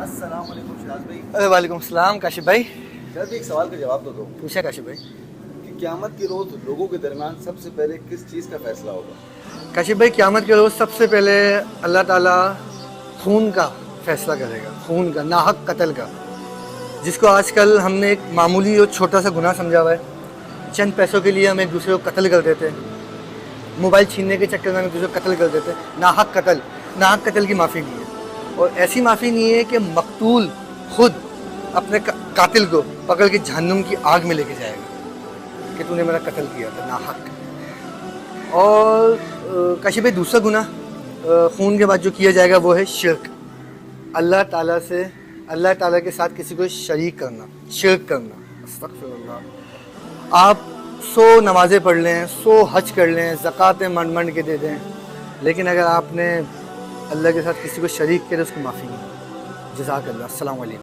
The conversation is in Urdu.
السلام علیکم شاز بھائی. وعلیکم السلام کاشف بھائی. شاز بھائی ایک سوال کا جواب تو دو پوچھا کاشف بھائی. کہ قیامت کے روز لوگوں کے درمیان سب سے پہلے کس چیز کا فیصلہ ہوگا؟ کاشف بھائی قیامت کے روز سب سے پہلے اللہ تعالیٰ خون کا فیصلہ کرے گا، خون کا، ناحق قتل کا، جس کو آج کل ہم نے ایک معمولی اور چھوٹا سا گناہ سمجھا ہوا ہے. چند پیسوں کے لیے ہم ایک دوسرے کو قتل کر دیتے ہیں، موبائل چھیننے کے چکر میں ہم ایک دوسرے کو قتل کر دیتے ہیں. ناحق قتل کی معافی نہیں ہے، اور ایسی معافی نہیں ہے کہ مقتول خود اپنے قاتل کو پکڑ کے جہنم کی آگ میں لے کے جائے گا کہ تو نے میرا قتل کیا تھا ناحق. اور کاشف بھائی دوسرا گناہ خون کے بعد جو کیا جائے گا وہ ہے شرک. اللہ تعالیٰ کے ساتھ کسی کو شریک کرنا، شرک کرنا. استغفر اللہ. آپ 100 نمازیں پڑھ لیں، 100 حج کر لیں، زکوٰۃیں منڈ منڈ کے دے دیں، لیکن اگر آپ نے اللہ کے ساتھ کسی کو شریک کیا تو اس کو معافی نہیں. جزاک اللہ. السلام علیکم.